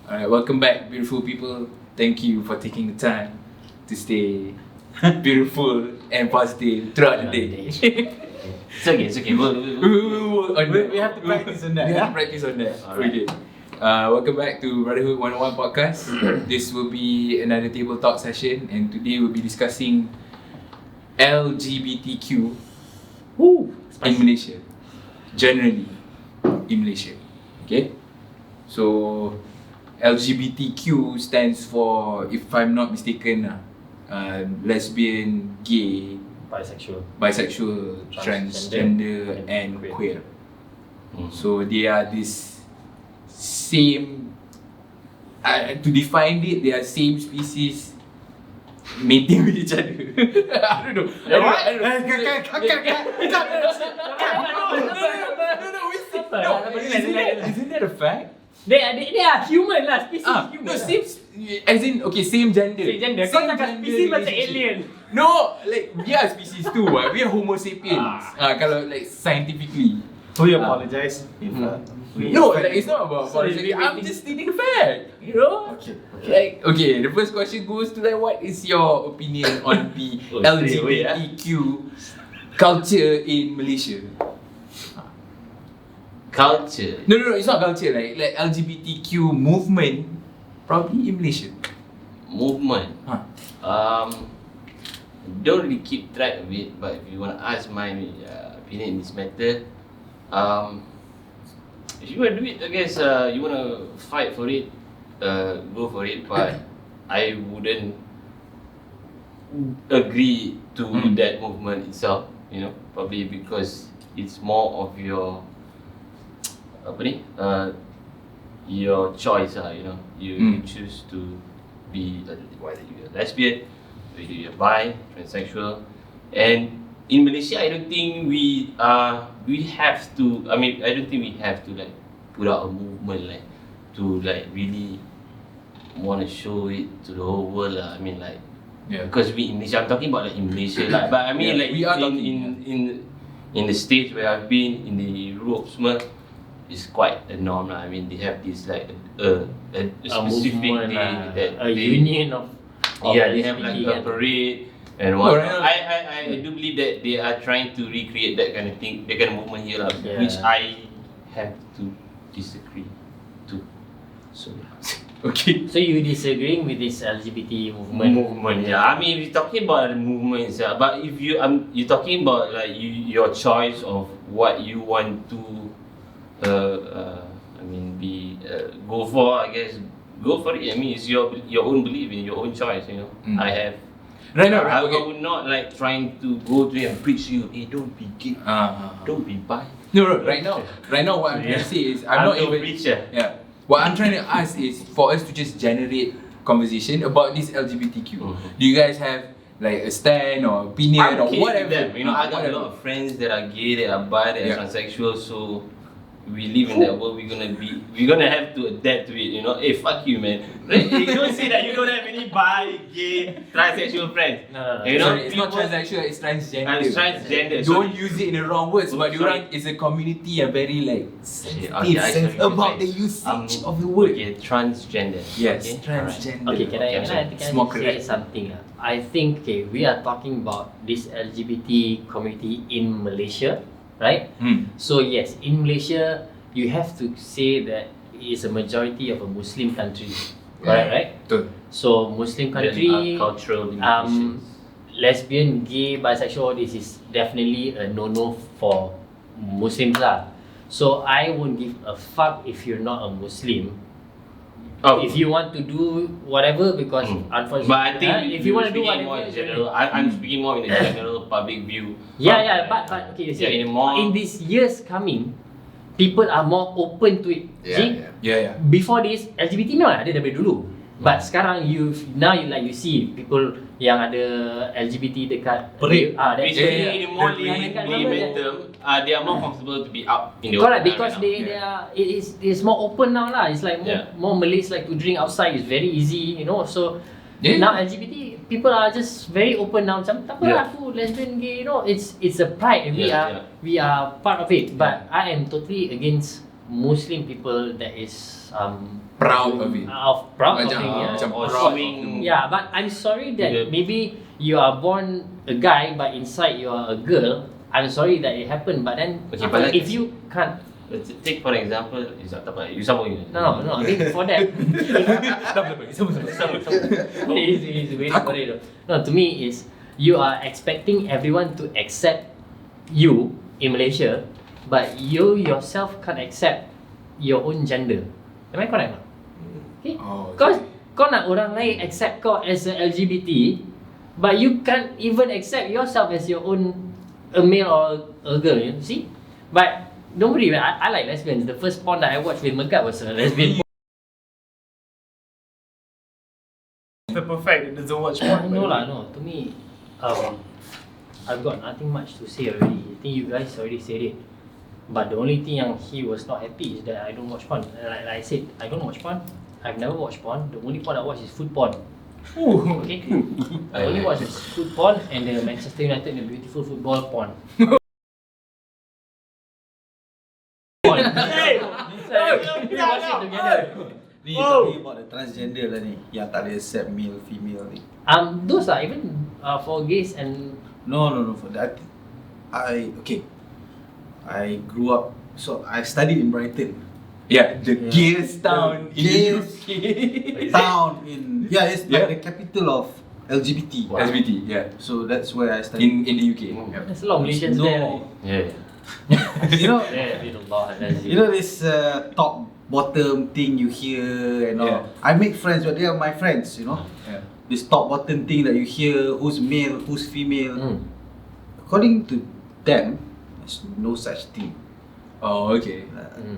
Alright, welcome back, beautiful people. Thank you for taking the time to stay beautiful and positive throughout the day. It's okay. We have to practice on that. We have to practice on that. Alright. We did. Welcome back to Brotherhood 101 podcast. This will be another TableTalk session, and today we'll be discussing LGBTQ in Malaysia. Generally, in Malaysia. Okay? So, LGBTQ stands for, if I'm not mistaken, lesbian, gay, bisexual, transgender and queer. So they are this same, to define it, they are same species mating with each other. I don't know. Isn't that a fact? They are human lah, species human. No, same gender. Same gender. Kau cakap species macam alien. No, like we are species too. We are Homo sapiens. Kalau like scientifically. We apologize if No, like it's not about apology. I'm just stating the fact. You know? Okay, the first question goes to like, what is your opinion on the LGBTQ culture in Malaysia? Culture? No, it's not culture. Like LGBTQ movement, probably in Malaysia. Movement? Don't really keep track of it, but if you want to ask my opinion in this matter, if you want to do it, I guess you want to fight for it, go for it, but I wouldn't agree to that movement itself, you know, probably because it's more of your your choice, you know, you choose to be whether you're a lesbian, whether you're bi, transsexual, and in Malaysia, I don't think we have to. I don't think we have to like put out a movement like to like really want to show it to the whole world. Because we in Malaysia, I'm talking about like in Malaysia, like, but I mean like we are in the States where I've been in the Europe, it's quite a norm. I mean, they have this like a specific day that union of they have like a parade and what. I do believe that they are trying to recreate that kind of thing, that kind of movement here, which I have to disagree to. So okay. So you disagreeing with this LGBT movement? Yeah. I mean, we're talking about the movement itself, but if you're talking about like your choice of what you want to go for, I guess go for it. I mean, it's your own belief in your own choice, you know. I have I would not like trying to go to and preach you, hey, don't be gay, don't be bi. No, right now what I'm trying to say is I'm not even preacher. Yeah. What I'm trying to ask is for us to just generate conversation about this LGBTQ. Do you guys have like a stand or opinion or whatever? Them. You know, I got a lot of friends that are gay, that are bi, that are transsexual, so we live in that world. We're gonna have to adapt to it, you know. Hey, fuck you, man. You don't say that you don't have any bi, gay, transsexual friends. No. You know, it's not transsexual, it's transgender. It's transgender. Don't use it in the wrong words, but it's a community very like sensitive about the usage of the word. Okay, transgender. Yes, okay? transgender. Okay, can I say something? I think we are talking about this LGBT community in Malaysia, right? So yes, in Malaysia, you have to say that it is a majority of a Muslim country, right? So Muslim country, cultural limitations. Lesbian, gay, bisexual, this is definitely a no-no for Muslims lah. So I won't give a fuck if you're not a Muslim. If you want to do whatever, because unfortunately, but I think if you want to do whatever, more in general, I'm speaking more in the general public view. But okay, you see, in these years coming, people are more open to it. Yeah. Before this, LGBT memang ada daripada dulu. But sekarang you see people yang ada LGBT dekat parade. In a more layman term, they are more comfortable to be out in the open. Correct, because it's more open now lah. It's like more Malays like to drink outside. It's very easy, you know. So now LGBT people are just very open now. Macam tak apa lah, aku lesbian, gay, you know. It's a pride, and we are part of it. But I am totally against Muslim people that is proud of it. Proud of Macam, it, yeah. macam Or proud showing. of it. Yeah, but I'm sorry that Yeah. maybe you are born a guy but inside you are a girl. I'm sorry that it happened, but then Okay, but like- if you can't, Let's take for example, tak apa, you sambung you. no, I mean for that, easy, wait for it. No, to me is you are expecting everyone to accept you in Malaysia, but you yourself can't accept your own gender. Am I correct? Okay. Oh, Kau kau nak orang lain accept kau as a LGBT, but you can't even accept yourself as your own a male or a girl. You see, but don't worry, man. I like lesbians. The first porn that I watched with Megat was a lesbian. The perfect that doesn't watch porn. No lah, no. To me, I've got nothing much to say already. I think you guys already said it. But the only thing yang he was not happy is that I don't watch porn. Like I said, I don't watch porn. I've never watched porn. The only porn I watch is food porn. Okay? I only watch is food porn and the Manchester United and the beautiful football porn. Hey! We watch it together. Ni talking about the transgender lah ni, yang tak boleh accept male, female ni. Those are even for gays and No, for that. I grew up, so I studied in Brighton. Yeah, the gayest town in the Gayest UK. town in, it's Yeah. like the capital of LGBT. LGBT, yeah. So that's where I studied. In the UK. Yeah. there's a lot of Malaysians there. Right? Yeah. You know, You know, this top bottom thing you hear and all. Yeah. I make friends, but they are my friends. You know, Yeah. this top bottom thing that you hear, who's male, who's female. Mm. According to them, there's no such thing. Oh, okay.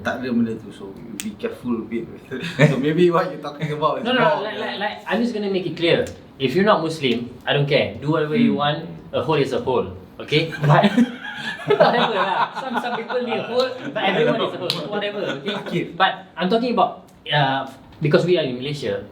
Tak ada benda tu, so you be careful a bit with it. So maybe what you're talking about is No, wrong. like I'm just gonna make it clear. If you're not Muslim, I don't care. Do whatever you want. A hole is a hole. Okay? But whatever lah. Some people need a hole, but everyone is a hole. Whatever. Okay? But I'm talking about because we are in Malaysia,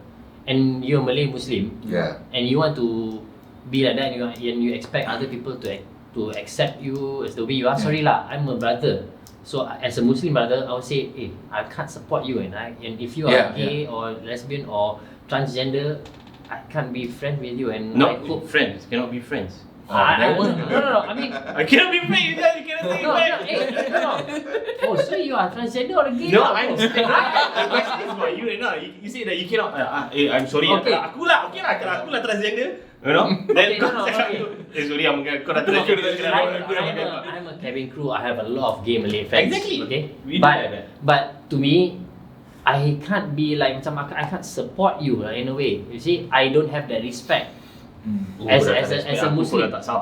and you're Malay Muslim, Yeah. and you want to be like that, and you expect other people to accept you as the way you are. Sorry lah, I'm a brother. So as a Muslim brother, I would say, hey, I can't support you, and if you are gay or lesbian or transgender, I can't be friends with you. And I Not hope friends, cannot be friends. No. I mean, I cannot be friends, you cannot say friends. no. Oh, so you are transgender or gay? No, I'm the question is about you right now. You say that you cannot. I'm sorry. Okay. Aku lah transgender. You know? Then Okay, kau no, cakap, okay. sorry, kau dah transgender. I'm a cabin crew. I have a lot of gay Malay friends. Exactly. Okay. We do like that. But to me, I can't be like macam I can't support you lah, in a way. You see, I don't have that respect. As a Muslim, as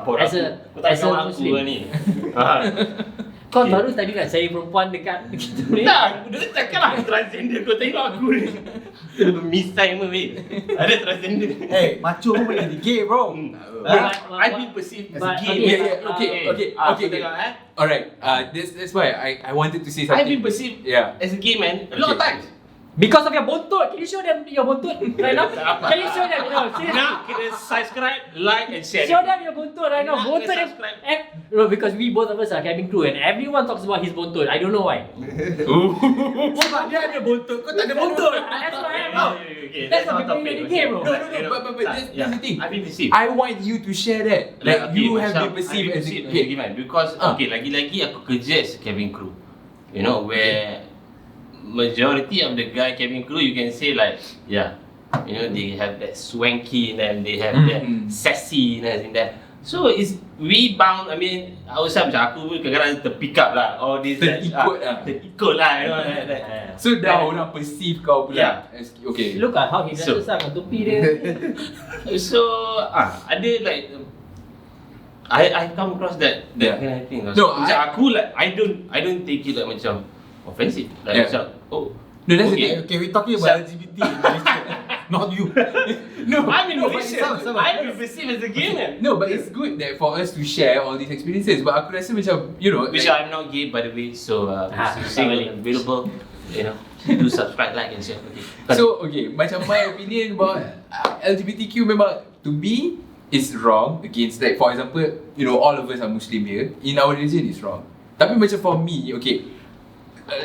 a Muslim. Kau baru tadi nak cari perempuan dekat kita ni. Tak, dia cakap lah transgender. Kau tengok aku ni. Dia misai semua, weh. Ada transgender. Hey, macho pun boleh jadi gay, bro. I've been perceived as a But- gay. okay, Okay. Tengok, Alright, that's why I wanted to say something. I've been perceived Yeah. as a gay man a lot of times. Because of your bontot. Can you show them your bontot right now? Can you show them? No, seriously. Now, kena subscribe, like and share. Show them your bontot right now. Nak Bontot kena dia. subscribe. No, because we both of us are cabin crew and everyone talks about his bontot. I don't know why. Sebab dia ada bontot, kau tak ada bontot. That's why I'm Oh, out. okay, That's not what people topic, in the game, bro. No, but that's the thing. I've been perceived. I want you to share that. Like you have been perceived as a gay gay. man because okay, lagi-lagi aku kerja as a cabin crew. You know where majority of the guy cabin crew you can say like you know they have that swanky and they have that sassiness in that. So it's we bound. I mean, outside macam aku pun kadang-kadang terpick up lah all this terikut lah, you know that. So dah orang perceive kau pula. Okay. Look at how he dresses up dengan topi dia. So ada like I come across that kind of thing. No, macam aku like I don't take it like macam offensive. Like macam No, that's Okay, we're talking about LGBT in Malaysia, not you. No, I'm in No, Malaysia. but I'm perceived as a gay man. No, but it's good that for us to share all these experiences. But aku rasa macam, you know, Which I'm not gay by the way, so single available. You know, do subscribe, like and share. Okay. So okay, macam my opinion about LGBTQ memang to me is wrong against, like for example, you know, all of us are Muslim here. In our religion it's wrong. Tapi macam for me, okay,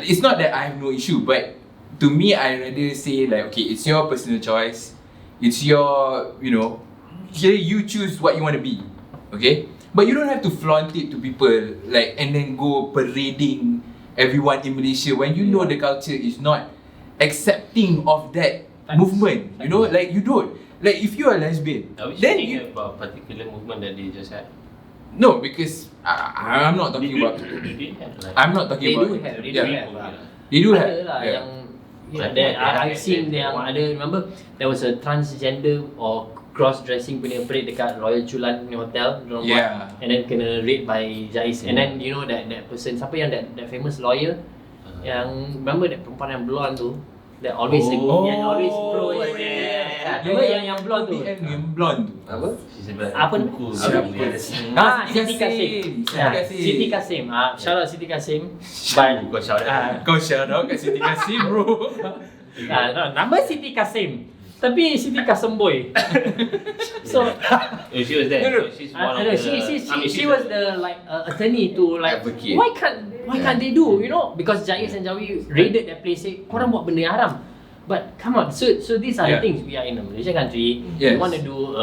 it's not that I have no issue, but to me, I rather say like, okay, it's your personal choice. It's your, here you choose what you want to be, okay? But you don't have to flaunt it to people, like, and then go parading everyone in Malaysia when you know the culture is not accepting of that movement. Like you don't. Like if you are lesbian, Are we then speaking about particular movement that they just had? no, because I'm not talking about. I'm not talking They about. do have. They do have. Ada lah Yeah. yang I've seen yang ada. Remember there was a transgender or cross-dressing punya parade dekat Royal Chulan punya hotel, dorang Yeah. buat, and then kena raid by Jais, and then that person, siapa yang that famous lawyer, yang remember that perempuan yang blonde tu, that always yang always pro, remember yang blonde tu, Yang blonde tu. Apa? apa Siti Kasim. Siti Kasim. Shout out Siti Kasim. But Kau shout out. Kau shout out kat Siti Kasim, bro. nama Siti Kasim, tapi Siti Kasim boy. So She was there. She's one of the. she was the attorney to like Advocate. why can't they do, because Jais and Jawi raided that place, say korang buat benda yang haram. But come on, so these are the things. We are in a Malaysian country. Yes. We want to do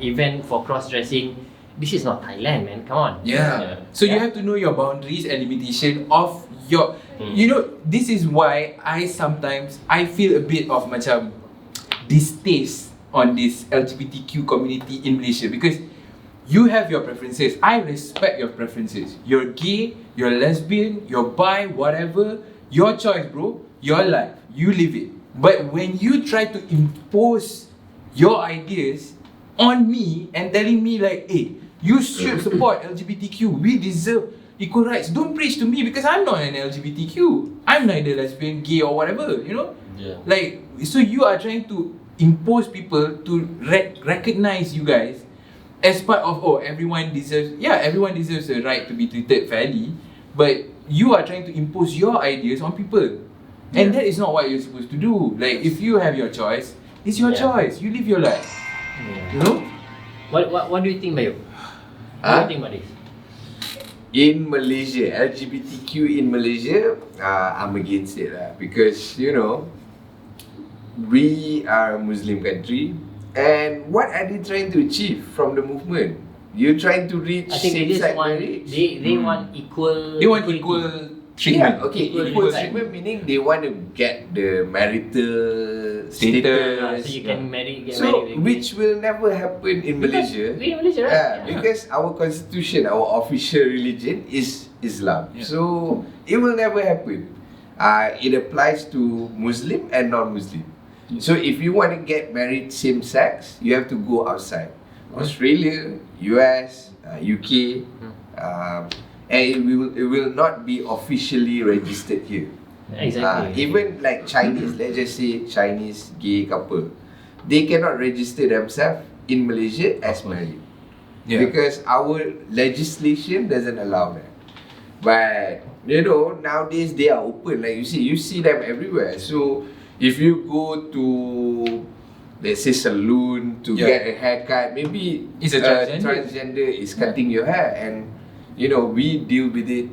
event for cross dressing. This is not Thailand, man. Come on. Yeah. So you have to know your boundaries and limitation of your. This is why I sometimes feel a bit of macam distaste on this LGBTQ community in Malaysia, because you have your preferences. I respect your preferences. You're gay, you're lesbian, you're bi, whatever. Your choice, bro. Your life. You live it. But when you try to impose your ideas on me and telling me like, hey, you should support LGBTQ, we deserve equal rights. Don't preach to me because I'm not an LGBTQ. I'm neither lesbian, gay or whatever, Yeah. Like, so you are trying to impose people to recognize you guys as part of, everyone deserves a right to be treated fairly, but you are trying to impose your ideas on people. And that is not what you're supposed to do. Like, if you have your choice, it's your choice. You live your life. What do you think, Bayu? What do you think about this? In Malaysia, LGBTQ in Malaysia, I'm against it because we are a Muslim country, and what are they trying to achieve from the movement? You're trying to reach I think they just same-sex want marriage? they want equal. They want equality. equal treatment. Yeah, okay, Equal equal treatment. treatment meaning they want to get the marital status. So you can get So, married. which will never happen in Malaysia. We in Malaysia, right? Because our constitution, our official religion is Islam. Yeah. So it will never happen. It applies to Muslim and non-Muslim. So if you want to get married same sex, you have to go outside. Australia, US, UK, and it will not be officially registered here. Exactly. Even like Chinese, let's just say Chinese gay couple, they cannot register themselves in Malaysia as married because our legislation doesn't allow that. But nowadays they are open. Like you see them everywhere. So if you go to, let's say, salon to get a haircut, maybe It's a transgender is cutting your hair, and we deal with it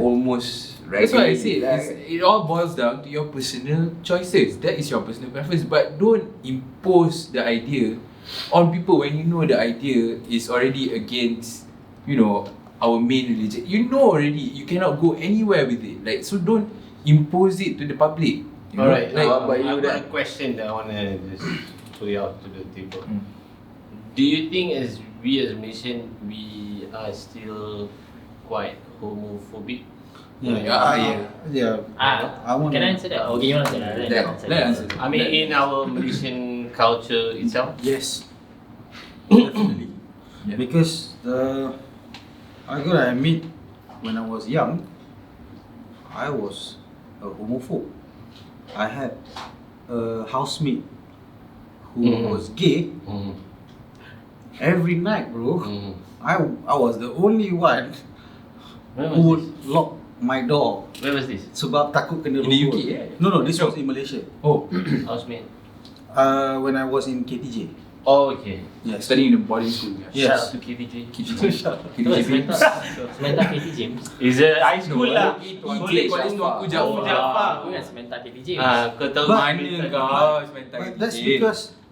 almost That's why I regularly. say it all boils down to your personal choices. That is your personal preference, but don't impose the idea on people when you know the idea is already against, our main religion. You know already, you cannot go anywhere with it. Like, so don't impose it to the public. Alright, like, how about you I've got then? a question that I want to just throw it out to the table. Do you think we as Malaysian, we are still quite homophobic? Yeah. I want. Can I answer that? Okay, you answer that. Let answer. I mean, in our Malaysian culture itself? Yes, definitely. Yeah. Because I gotta admit, when I was young, I was a homophobe. I had a housemate who was gay. Every night, bro, I was the only one who would lock my door Where was this? sebab takut kena In the rogol. UK, No, this was in Malaysia. Oh, Housemate. When I was in KTJ. Oh, okay. Yes. Studying in the boarding school. Yes. Shout out to KTJ. KTJ. Sementar KT James. Is a high school lah. College Tuanku Jaafar. Aku yang Sementar KT James. Kau tahu Mana kau sebentar But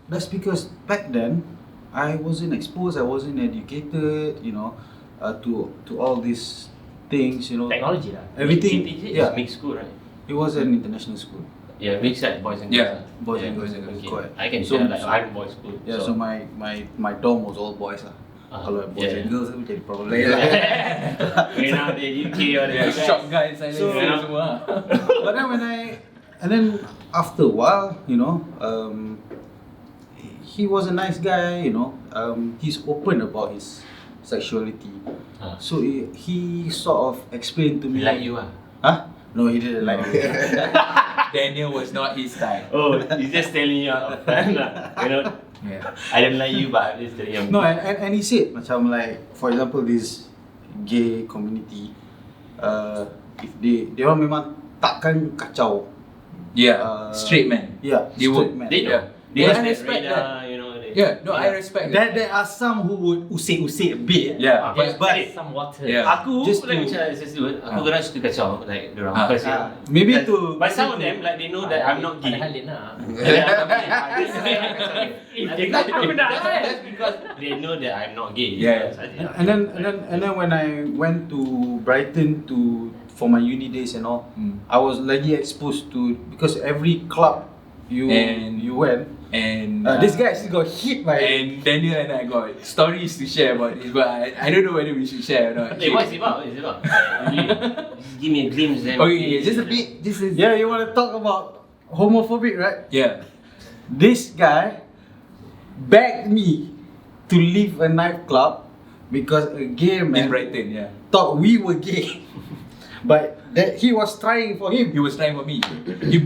that's because back then I wasn't exposed, I wasn't educated, to all these things, Technology lah. Everything. KTJ is Yeah, mixed school, right? it was an international school. Yeah, mixed like boys and girls. Yeah. Boys Yeah, and girls, Okay. correct. I can So- share like I'm boys school. Yeah, so my dorm was all boys lah. Kalau boys yeah. and girls tu jadi problem. When now the UK or the US. Shotgun silence So- semua. But then after a while, he was a nice guy, he's open about his sexuality. So he sort of explained to He me like you ah. Huh? No, he didn't like me. Daniel was not his type. Oh, he's just telling you out of fun lah. Yeah. I don't like you but I'm just telling you. No, and he said macam like, for example, this gay community, if they orang memang takkan kacau. Yeah. Straight man. Yeah, They straight would- man. They know. Yeah. They Yeah, have I that respect radar, that. they- Yeah, no, I respect that. There are some who would usik-usik a bit. Yeah, Okay, but Some water. Yeah. Aku Just like to- macam as a student, aku kadang suka kacau like dorang. Ah. Because, Maybe because- to- But some of them like they know that I'm not gay. Padahal dia nak. That's because they know that I'm not gay. Yeah. And then when I went to Brighton for my uni days and all, I was lagi exposed to, because every club you went, and this guy actually got hit by. and Daniel and I got stories to share about this, but I don't know whether we should share or not. Hey, what is it about? What is it about? Just give me a glimpse then. Okay, just a bit. This is Yeah, you want to talk about homophobic, right? yeah. This guy begged me to leave a nightclub because a gay In man Brighton, yeah. thought we were gay, but that he was trying for him. He was trying for me. He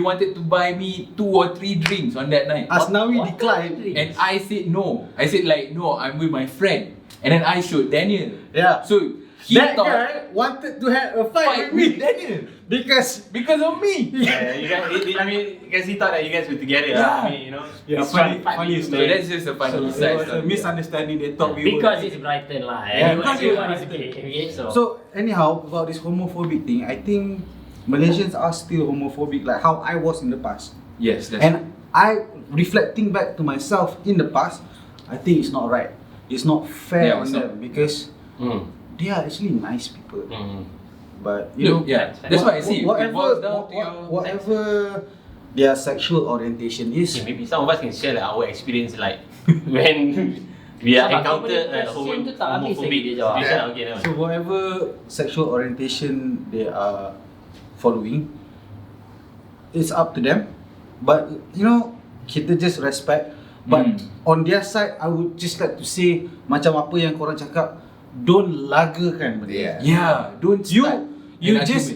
wanted to buy me 2 or 3 drinks on that night. Asnawi What declined. drinks? And I said no. I said like, no, I'm with my friend. And then I showed Daniel. Yeah. So he That thought guy wanted to have a fight with fight with me Daniel because because of me. Yeah, you guys, I mean, because he thought that you guys were together. Yeah. I mean, Yeah, it's funny So story. that's just a funny So side it was a story. misunderstanding. They thought we Because were. it's Brighton lah. Yeah, because it's Everyone is Brighton. gay. Okay, So anyhow, about this homophobic thing, I think Malaysians are still homophobic, like how I was in the past. Yes, that's And I reflecting back to myself in the past, I think it's not right. It's not fair Yeah, on it's them because they are actually nice people. But you know, yeah, that's what I see. It boils down to your whatever their sexual orientation is. Okay, maybe some of us can share like our experience like when we are Sama, encountered kau punya question tu tak habis lagi dia jawab. situation. Okay, never So mind. whatever sexual orientation they are following, it's up to them. But you know, kita just respect. But on their side, I would just like to say, macam apa yang korang cakap, don't lagakan benda. Yeah. yeah. Don't start You an just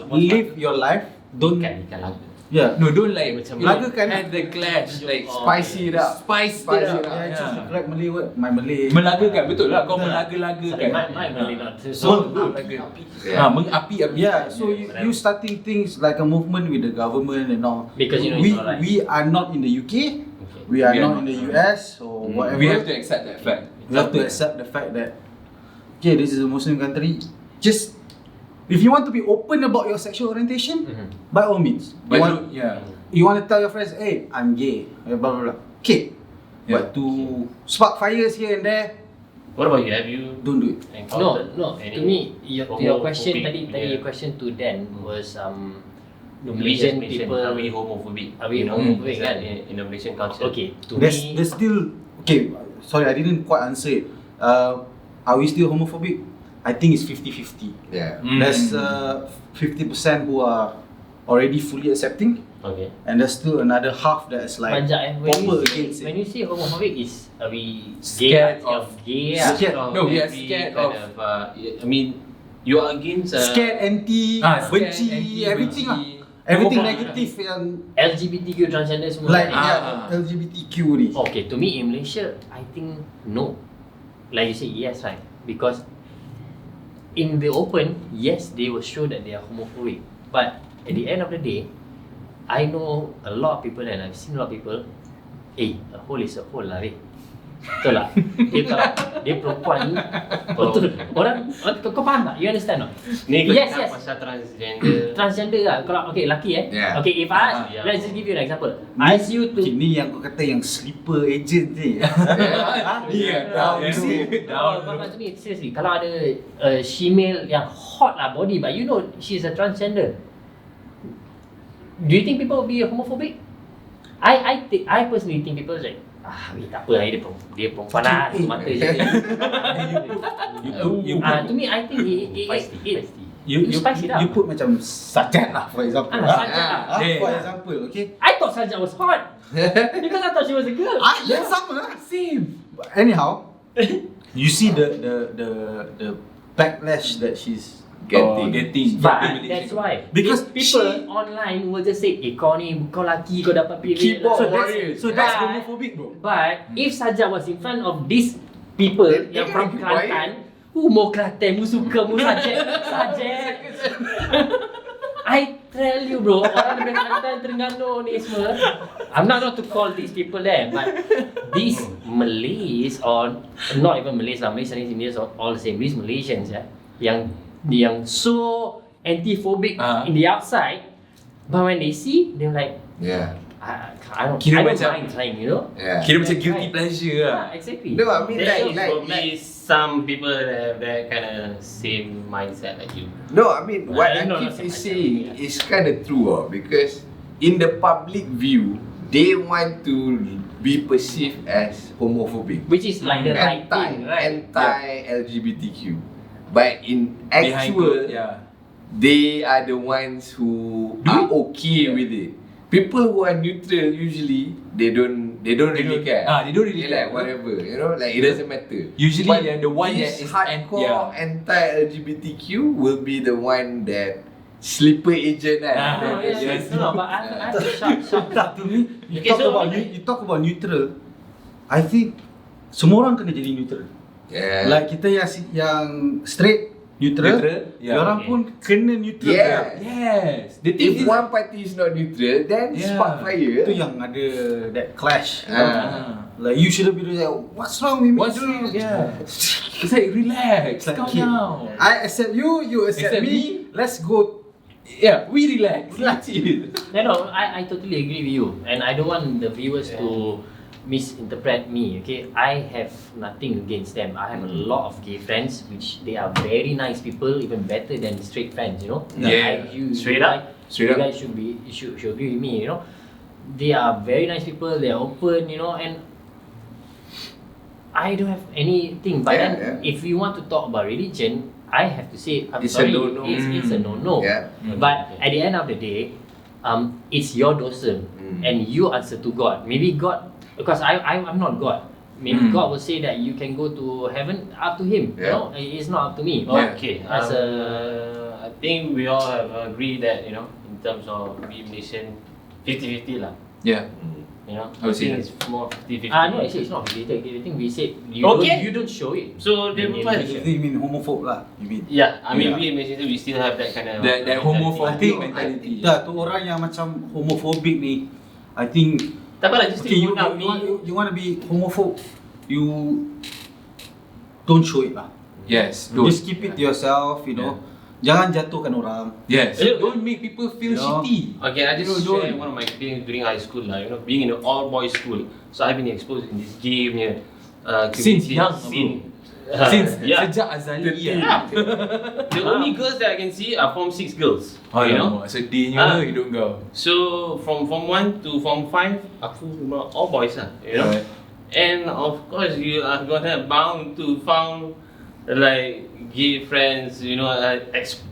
argument. live your life. Don't Ikan lagu. yeah. No, don't like Macam lagakan. have the clash, like Spicy it up. spice it Spice up. it up. Yeah, just the correct Malay word. My Malay. Melagakan, betul lah. Kau Betul lah. melaga-lagakan. My Malay not. So mengapi-api. Yeah, so you starting things like a movement with the government and all. Because you know we it's not right. we are not in the UK. We are We are not in the US or whatever. We have to accept that fact. We have to accept the fact that okay, this is a Muslim country. Just if you want to be open about your sexual orientation, by all means. But You want to tell your friends, hey, I'm gay, blah blah blah. Okay, Yeah. but to spark fires here and there, What about you? Have you don't do it. encountered No. any To me, your question homophobic tadi your punya- question to Dan was The Malaysian Malaysian people. are we homophobic? Are we You know, homophobic is that kan? in the Malaysian culture? Okay, to There's me, still okay. Sorry, I didn't quite answer it. Are we still homophobic? I think it's 50-50. Yeah. There's 50% who are already fully accepting, Okay. and there's still another half that is like Banyak proper against when it. you say homophobic is are we Scared gay of- gay Scared No, we are every scared kind of- I mean, you are against. Scared, anti, benci, everything lah. Everything negative yang LGBTQ transgender semua. like Ah. LGBTQ ni. Okay, to me in Malaysia, I think no. Like you say, yes, right? Because in the open, yes, they will show that they are homophobic. But at the end of the day, I know a lot of people and I've seen a lot of people a hole is a hole lah, Ray. Betul tak? Dia kalau dia perempuan ni, betul. Orang kau faham tak? You understand tak? Ni kau Yes, cakap yes. pasal transgender. Transgender lah. Kalau okay, lelaki Yeah. Okay, if I ask, Yeah. let's just give you an example. I ask you to Ni yang kau kata yang sleeper agent ni. Down. You see? But to me, seriously, kalau ada female yang hot lah body, but you know she's a transgender, do you think people will be homophobic? I personally think people like, tak apa lah, dia perempuan lah, mata je. To me, I think you spice it up. You put macam Sajat lah, for example. Sajat lah. For example, okay? I thought Sajat was hot because I thought she was a girl. Yeah, sama. Same. But anyhow, you see the backlash that she's Getting. But that's why Because people online will just say, kau ni, kau laki, kau dapat pilih. Keyboard so that's But- homophobic, bro. But if Sajat was in front of these people They yang can from keep quiet. Kelantan, mau Kelantan, mu suka, mu Sajat. I tell you bro, orang dari Kelantan, Terengganu ni semua, I'm not to call these people there, but these Malays, or not even Malays lah, Malays and Indians are all the same, these Malaysians yang so anti-phobic in the outside, but when they see, they're like, Yeah. I don't macam- mind trying, you know? Yeah. Kira macam guilty pleasure lah. Yeah, exactly. No, I mean There's like probably some people that have that kind of same mindset like you. no, I mean what I know, Akif is macam- saying is kind of true because in the public view, they want to be perceived as homophobic, Which is like the right thing, right? anti-LGBTQ, but in Behind actual, yeah. they are the ones who are okay with it. People who are neutral usually they don't really care. They don't really They care. like whatever, you know, like it doesn't matter. Usually But they're the one that this is hardcore anti-LGBTQ will be the one that sleeper agent Ah, kan. Yes, no, but I have to shock. Tak, to me, you Okay, talk so- about you talk about neutral. I think semua orang kena jadi neutral. Yeah. Like kita yang straight neutral, yeah. orang pun kena neutral. Yeah. Yes. The thing If is, one party is not neutral, then Yeah. spark fire. Itu yang ada that clash. Ah. Like you shouldn't be doing that. What's wrong with me? what's wrong? Yeah. It's like relax, It's like, calm okay, down. I accept you, you accept Accept me. Let's go. Yeah, we relax. That's it. No, I totally agree with you, and I don't want the viewers to misinterpret me. Okay, I have nothing against them. I have a lot of gay friends, which they are very nice people, even better than straight friends. You know, Yeah. Straight up. You guys should agree with me. You know, they are very nice people. They are open. You know, and I don't have anything. But then, if you want to talk about religion, I have to say, I'm It's a sorry, no-no. it's a no-no. Yeah. But at the end of the day, it's your dosa, and you answer to God. Maybe God, because I'm not God. Maybe God will say that you can go to heaven, up to Him. You Yeah. know, it's not up to me. Okay, As I think we all have agreed that, you know, in terms of we Malaysian, 50-50 lah. Yeah. You know, I would say think it's more 50-50. no, actually it's not related. I think we said Okay. you don't show it. So the In point, Malaysia. You mean homophobe lah? You mean? yeah, I mean Yeah. we Malaysians we still have that kind of That mentality. homophobic mentality. Tak, tu orang yang macam homophobic ni, I think. Tak apalah, just Okay, you nak me. you want to be homophobe, you don't show it lah. Yes. Just keep it to yourself, you know. Jangan jatuhkan orang. Yes. Eh, Don't make people feel No. shitty. Okay, I just No, share don't. one of my experience during high school lah. You know, being in an all boys school, so I've been exposed in this gay punya Since community young, scene. Since yeah. sejak azali Yeah. The only girls that I can see are Form 6 girls. You know? sedihnya hidup kau. So from Form 1 to Form 5, aku semua all boys lah. You know? Right. And of course you are gonna bound to found like gay friends, you know,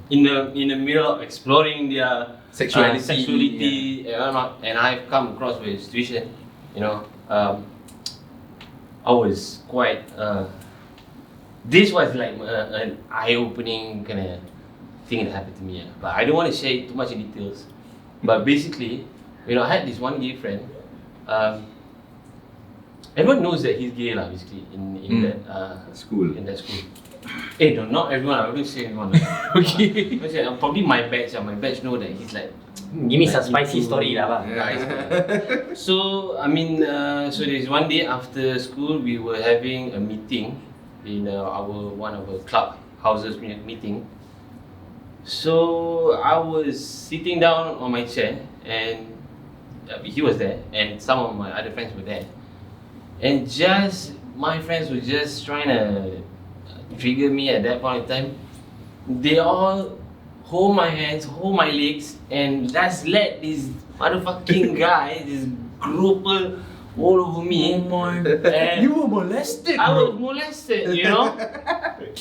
in the middle of exploring their sexuality and I've come across with a situation, you know, I was quite this was like an eye-opening kind of thing that happened to me, but I don't want to share too much in details. But basically, you know, I had this one gay friend. Everyone knows that he's gay lah, basically in that School. in that school. No, not everyone. I wouldn't say everyone. Okay. Probably my batch. My batch know that he's like Give me some spicy story lah, bang. So I mean, so there's one day after school we were having a meeting in one of our club houses meeting. So I was sitting down on my chair and he was there and some of my other friends were there, and just my friends were just trying to trigger me at that point in time. They all hold my hands, hold my legs, and just let this motherfucking guy, this grouper, all over me. Oh my! And You were molested, I bro. was molested, you know.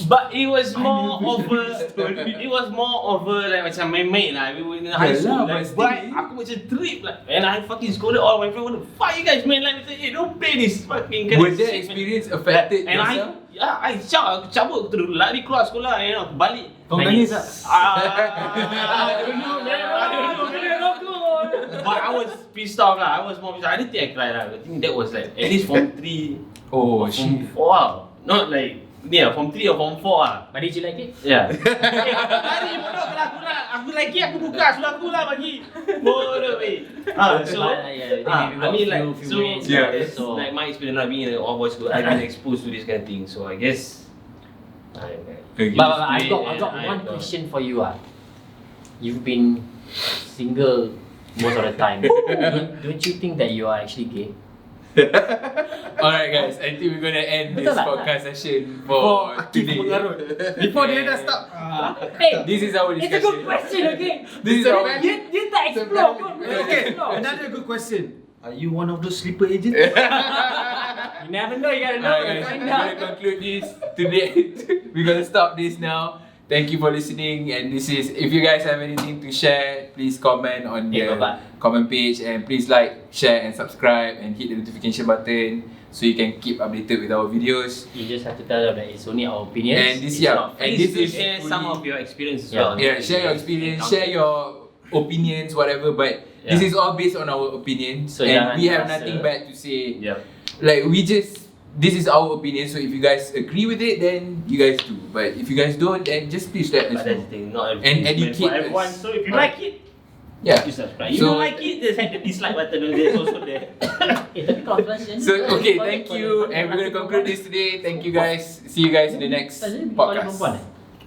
But it was more of a like macam main-main lah. We were in high school, lah, like, but but aku macam trip like, and I fucking scolded all my friends. What the fuck you guys, man? Like, hey, don't play this fucking kind Would of that shit, man. experience affected And yourself? I shout, aku cabut, aku terus lari keluar sekolah, you know, balik. Kau nangis tak? I don't know, man. But I was pissed off lah. I was more pissed off. I didn't think I cried lah. I think that was like at least form 3 Oh, or form shit. 4 lah. Not like form 3 or form 4 lah. But did you like it? Yeah. Lari bodoh kalau aku nak. Aku like it, aku buka seluar aku lah bagi. Bodoh weh. I mean like so like my experience not being in an all boys school, I've been exposed to this kind of thing. So I guess But I got one question for you. You've been single most of the time. Don't you think that you are actually gay? Alright guys, I think we're gonna end this Betul tak? podcast session for today. Before dia dah start. Hey, This is our it's a discussion. good question, okay? This is our You tak explore pun. Okay, another good question. Are you one of those sleeper agents? You never know, you gotta know. Alright guys, Find we're gonna out. conclude this today. We're gonna stop this now. Thank you for listening, and this is, if you guys have anything to share, please comment on the comment page, and please like, share and subscribe and hit the notification button so you can keep updated with our videos. You just have to tell them that it's only our opinions. And this It's yeah, not- and please this is share some fully- of your experience as Yeah. well. Yeah, share your experience, share your opinions, whatever. But this is all based on our opinions, So and we have jangan nothing rasa- bad to say. Yeah. Like this is our opinion. So if you guys agree with it, then you guys do. But if you guys don't, then just please let us But that's know. the thing, not And everything is meant educate for everyone. us. So if you like it, Yeah. you subscribe. You So- don't like it, just hit the dislike button. There's also there. Tapi kalau tuan So okay, thank you, and we're gonna conclude this today. Thank you guys. See you guys in the next podcast.